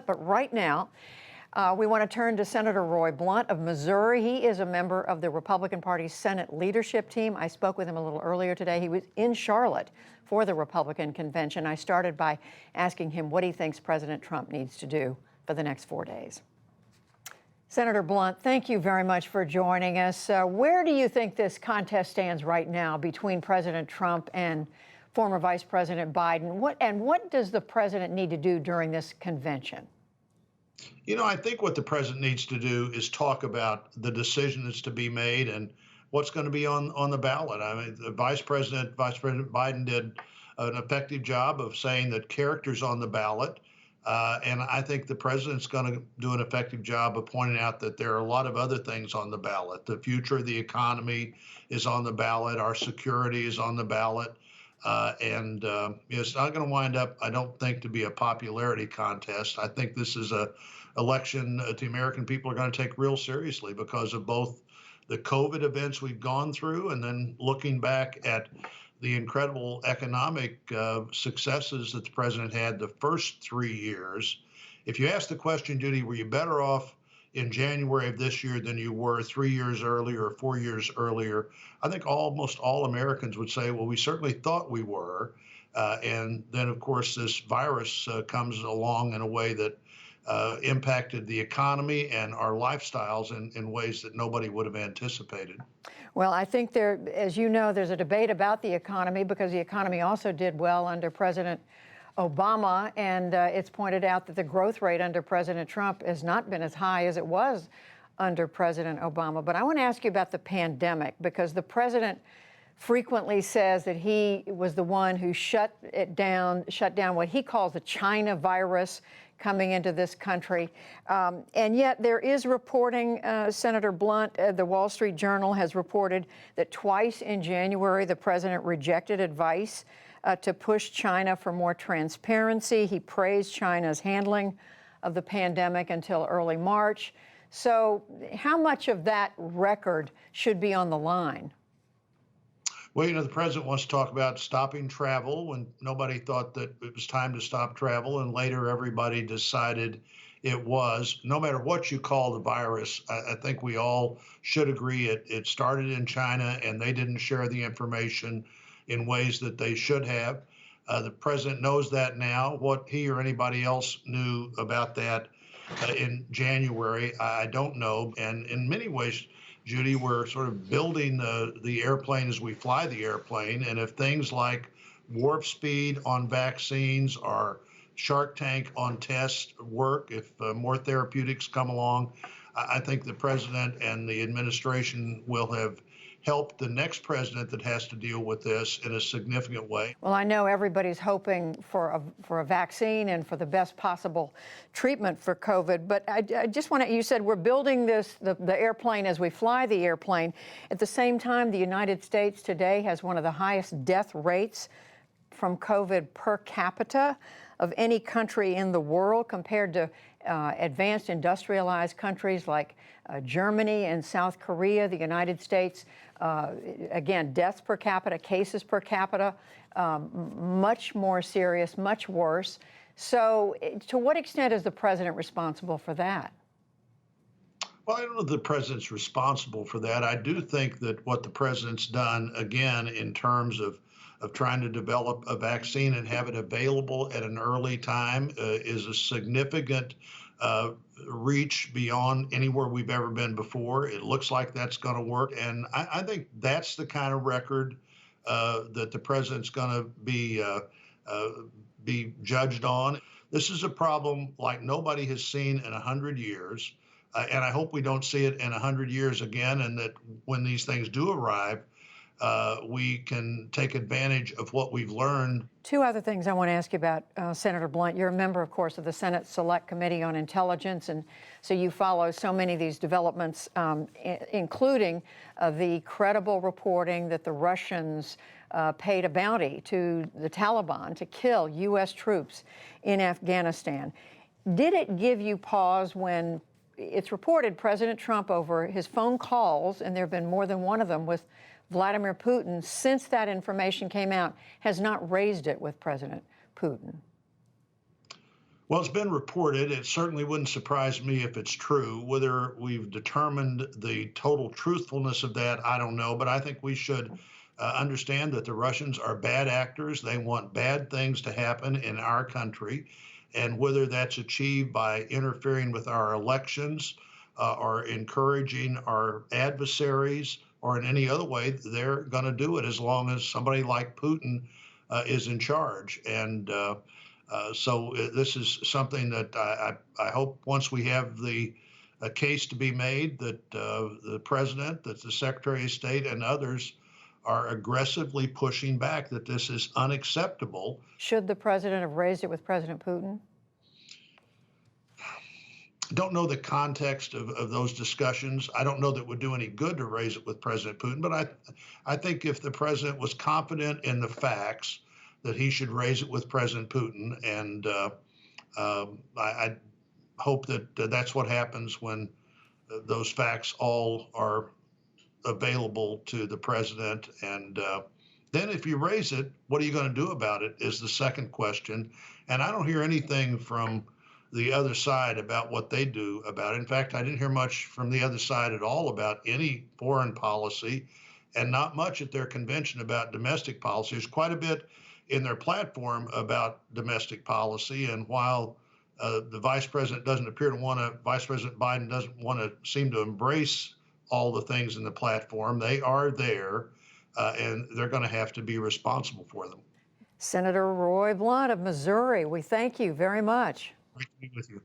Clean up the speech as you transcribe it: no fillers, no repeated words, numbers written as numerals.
But right now, we want to turn to Senator Roy Blunt of Missouri. He is a member of the Republican Party's Senate leadership team. I spoke with him a little earlier today. He was in Charlotte for the Republican convention. I started by asking him what he thinks President Trump needs to do for the next 4 days. Senator Blunt, thank you very much for joining us. Where do you think this contest stands right now between President Trump and former Vice President Biden? What does the president need to do during this convention? You know, I think what the president needs to do is talk about the decision that's to be made and what's going to be on the ballot. I mean, the Vice President Biden did an effective job of saying that character's on the ballot. And I think the president's going to do an effective job of pointing out that there are a lot of other things on the ballot. The future of the economy is on the ballot. Our security is on the ballot. It's not going to wind up, I don't think, to be a popularity contest. I think this is a election that the American people are going to take real seriously because of both the COVID events we've gone through and then looking back at the incredible economic successes that the president had the first 3 years. If you ask the question, Judy, were you better off in January of this year than you were 3 years earlier or 4 years earlier? I think almost all Americans would say, well, we certainly thought we were. And then, of course, this virus comes along in a way that impacted the economy and our lifestyles in ways that nobody would have anticipated. Well, I think as you know, there's a debate about the economy because the economy also did well under President Obama, and it's pointed out that the growth rate under President Trump has not been as high as it was under President Obama. But I want to ask you about the pandemic because the president frequently says that he was the one who shut down what he calls the China virus coming into this country. And yet there is reporting, Senator Blunt, the Wall Street Journal has reported that twice in January the president rejected advice to push China for more transparency. He praised China's handling of the pandemic until early March. So how much of that record should be on the line? Well, you know, the president wants to talk about stopping travel when nobody thought that it was time to stop travel, and later everybody decided it was. No matter what you call the virus, I think we all should agree it started in China, and they didn't share the information in ways that they should have. The president knows that now. What he or anybody else knew about that in January, I don't know. And in many ways, Judy, we're sort of building the airplane as we fly the airplane. And if things like warp speed on vaccines or Shark Tank on tests work, if more therapeutics come along, I think the president and the administration will have helped the next president that has to deal with this in a significant way. Well, I know everybody's hoping for a vaccine and for the best possible treatment for COVID, but I just want to, you said we're building the airplane as we fly the airplane. At the same time, the United States today has one of the highest death rates from COVID per capita of any country in the world compared to advanced industrialized countries like Germany and South Korea. The United States, again, deaths per capita, cases per capita, much more serious, much worse. So to what extent is the president responsible for that? Well, I don't know if the president's responsible for that. I do think that what the president's done, again, in terms of trying to develop a vaccine and have it available at an early time is a significant reach beyond anywhere we've ever been before. It looks like that's going to work. And I think that's the kind of record that the president's going to be judged on. This is a problem like nobody has seen in 100 years. And I hope we don't see it in 100 years again, and that when these things do arrive, we can take advantage of what we've learned. Two other things I want to ask you about, Senator Blunt. You're a member, of course, of the Senate Select Committee on Intelligence, and so you follow so many of these developments, including the credible reporting that the Russians paid a bounty to the Taliban to kill U.S. troops in Afghanistan. Did it give you pause when it's reported President Trump, over his phone calls, and there have been more than one of them with Vladimir Putin since that information came out, has not raised it with President Putin? Well, it's been reported. It certainly wouldn't surprise me if it's true. Whether we've determined the total truthfulness of that, I don't know. But I think we should understand that the Russians are bad actors. They want bad things to happen in our country. And whether that's achieved by interfering with our elections or encouraging our adversaries or in any other way, they're going to do it as long as somebody like Putin is in charge. And this is something that I hope once we have the a case to be made that the president, that the Secretary of State, and others are aggressively pushing back that this is unacceptable. Should the president have raised it with President Putin? Don't know the context of those discussions. I don't know that it would do any good to raise it with President Putin, but I think if the president was confident in the facts, that he should raise it with President Putin. And I hope that that's what happens when those facts all are available to the president. And then if you raise it, what are you going to do about it is the second question. And I don't hear anything from the other side about what they do about it. In fact, I didn't hear much from the other side at all about any foreign policy, and not much at their convention about domestic policy. There's quite a bit in their platform about domestic policy. And while the vice president doesn't appear to want to, Vice President Biden doesn't want to seem to embrace all the things in the platform, they are there and they're going to have to be responsible for them. Senator Roy Blunt of Missouri, we thank you very much. Great to be with you.